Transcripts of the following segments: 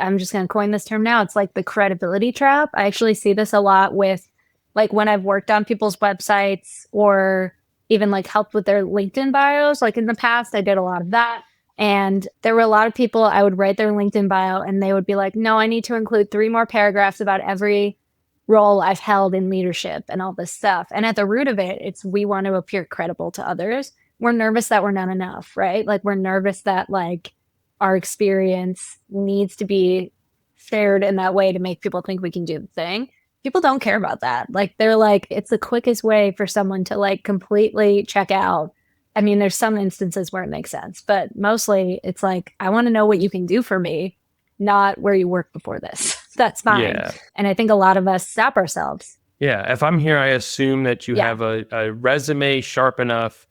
I'm just going to coin this term now. It's like the credibility trap. I actually see this a lot with like when I've worked on people's websites or even like helped with their LinkedIn bios. Like in the past, I did a lot of that. And there were a lot of people I would write their LinkedIn bio and they would be like, no, I need to include 3 more paragraphs about every role I've held in leadership and all this stuff. And at the root of it, it's we want to appear credible to others. We're nervous that we're not enough, right? Like we're nervous that like our experience needs to be shared in that way to make people think we can do the thing. People don't care about that. Like they're like, it's the quickest way for someone to like completely check out. I mean, there's some instances where it makes sense, but mostly it's like, I want to know what you can do for me, not where you worked before this. That's fine. Yeah. And I think a lot of us stop ourselves. Yeah. If I'm here, I assume that you have a resume sharp enough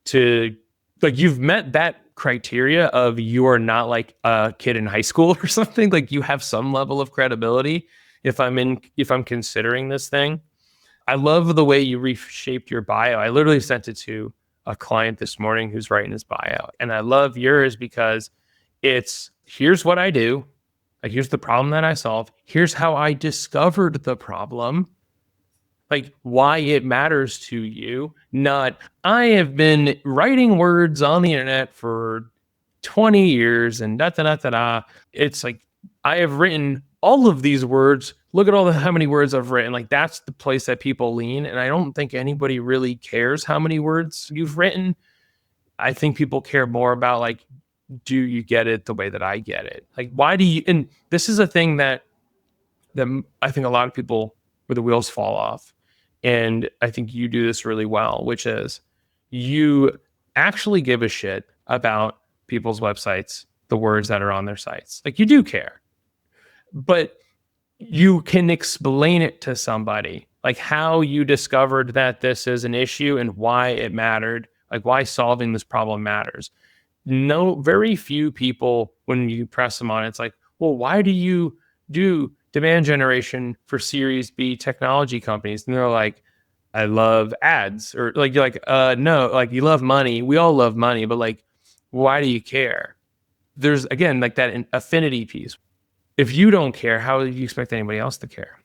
to, like, you've met that criteria of you are not like a kid in high school or something. Like you have some level of credibility if I'm considering this thing. I love the way you reshaped your bio. I literally sent it to a client this morning who's writing his bio. And I love yours because it's, here's what I do. Like, here's the problem that I solve. Here's how I discovered the problem. Like, why it matters to you. Not, I have been writing words on the internet for 20 years and da da da da da. It's like, I have written all of these words. Look at how many words I've written. Like, that's the place that people lean. And I don't think anybody really cares how many words you've written. I think people care more about, like, do you get it the way that I get it? Like, why do you, and this is a thing that I think a lot of people, where the wheels fall off. And I think you do this really well, which is you actually give a shit about people's websites, the words that are on their sites. Like, you do care, but you can explain it to somebody, like how you discovered that this is an issue and why it mattered, like why solving this problem matters. No, very few people, when you press them on it, it's like, well, why do you do demand generation for Series B technology companies? And they're like, I love ads. Or like, you're like, no, like you love money. We all love money, but like, why do you care? There's, again, like that affinity piece. If you don't care, how do you expect anybody else to care?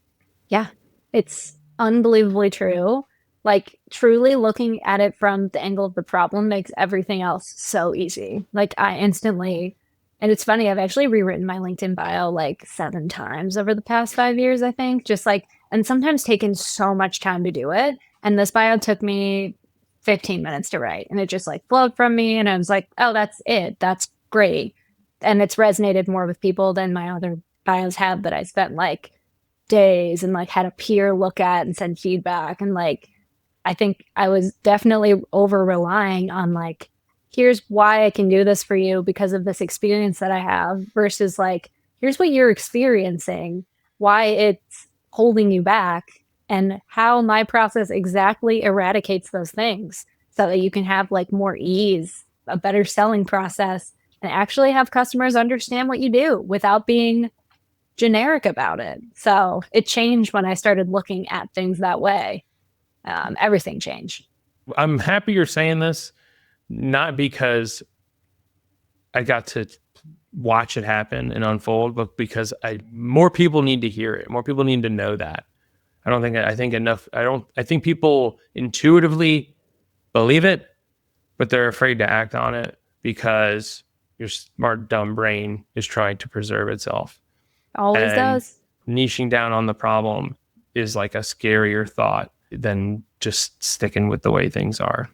Yeah, it's unbelievably true. Like truly looking at it from the angle of the problem makes everything else so easy. Like I instantly, and it's funny, I've actually rewritten my LinkedIn bio like 7 times over the past 5 years, I think, just like, and sometimes taken so much time to do it. And this bio took me 15 minutes to write and it just like flowed from me. And I was like, oh, that's it. That's great. And it's resonated more with people than my other bios have that I spent like days and like had a peer look at and send feedback. And like, I think I was definitely over relying on like, here's why I can do this for you because of this experience that I have versus like, here's what you're experiencing, why it's holding you back, and how my process exactly eradicates those things so that you can have like more ease, a better selling process, and actually have customers understand what you do without being generic about it. So it changed when I started looking at things that way. Everything changed. I'm happy you're saying this, not because I got to watch it happen and unfold, but because more people need to hear it. More people need to know that. I think people intuitively believe it, but they're afraid to act on it because your smart, dumb brain is trying to preserve itself. Always does. Niching down on the problem is like a scarier thought than just sticking with the way things are.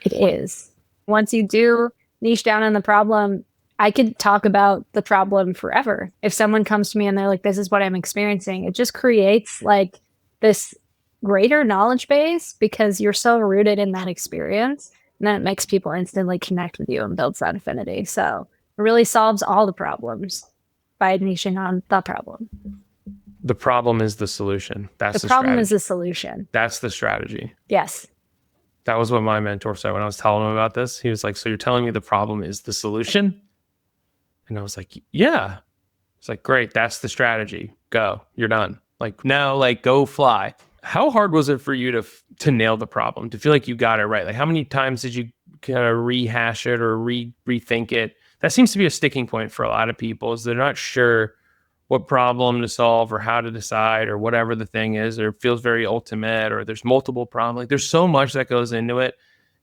It is. Once you do niche down on the problem, I could talk about the problem forever. If someone comes to me and they're like, this is what I'm experiencing, it just creates like this greater knowledge base because you're so rooted in that experience. And then it makes people instantly connect with you and builds that affinity. So it really solves all the problems by niching on the problem. The problem is the solution. That's the problem strategy. Is the solution. That's the strategy. Yes. That was what my mentor said when I was telling him about this. He was like, so you're telling me the problem is the solution? And I was like, yeah. It's like, great. That's the strategy. Go. You're done. Like now, like go fly. How hard was it for you to nail the problem, to feel like you got it right? Like how many times did you kind of rehash it or rethink it that seems to be a sticking point for a lot of people, is they're not sure what problem to solve or how to decide or whatever the thing is, or it feels very ultimate, or there's multiple problems. Like there's so much that goes into it.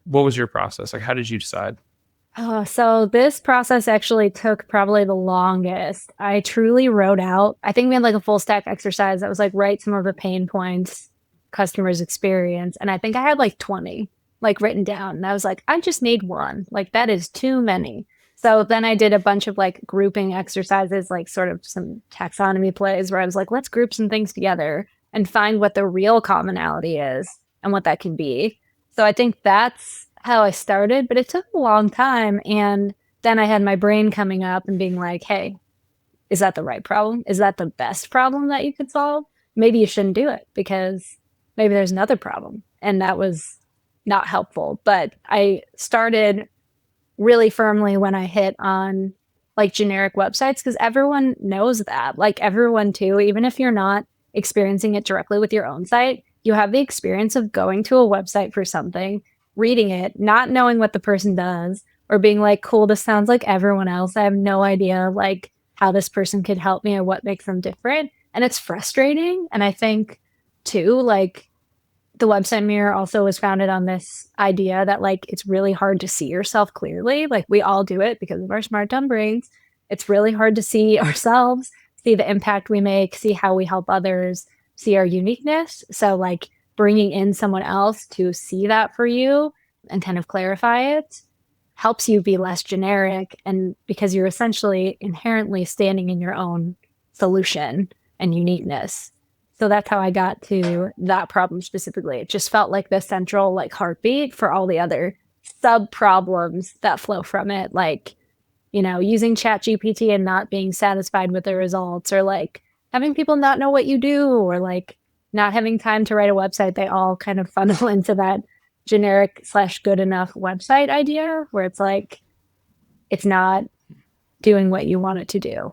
What was your process? Like, how did you decide? Oh, so this process actually took probably the longest. I truly wrote out, I think we had like a full stack exercise that was like write some of the pain points customers experience. And I think I had like 20 like written down. And I was like, I just need one. Like that is too many. So then I did a bunch of like grouping exercises, like sort of some taxonomy plays where I was like, let's group some things together and find what the real commonality is and what that can be. So I think that's how I started, but it took a long time. And then I had my brain coming up and being like, hey, is that the right problem? Is that the best problem that you could solve? Maybe you shouldn't do it because maybe there's another problem. And that was not helpful. But I started really firmly when I hit on like generic websites because everyone knows that. Like everyone too, even if you're not experiencing it directly with your own site, you have the experience of going to a website for something, reading it, not knowing what the person does, or being like, cool, this sounds like everyone else. I have no idea like how this person could help me or what makes them different. And it's frustrating. And I think too, like the website mirror also was founded on this idea that like it's really hard to see yourself clearly. Like we all do it because of our smart dumb brains. It's really hard to see ourselves, see the impact we make, see how we help others, see our uniqueness. So like bringing in someone else to see that for you and kind of clarify it helps you be less generic, and because you're essentially inherently standing in your own solution and uniqueness. So that's how I got to that problem specifically. It just felt like the central like heartbeat for all the other sub problems that flow from it, like, you know, using ChatGPT and not being satisfied with the results, or like having people not know what you do, or like not having time to write a website. They all kind of funnel into that generic / good enough website idea where it's like it's not doing what you want it to do.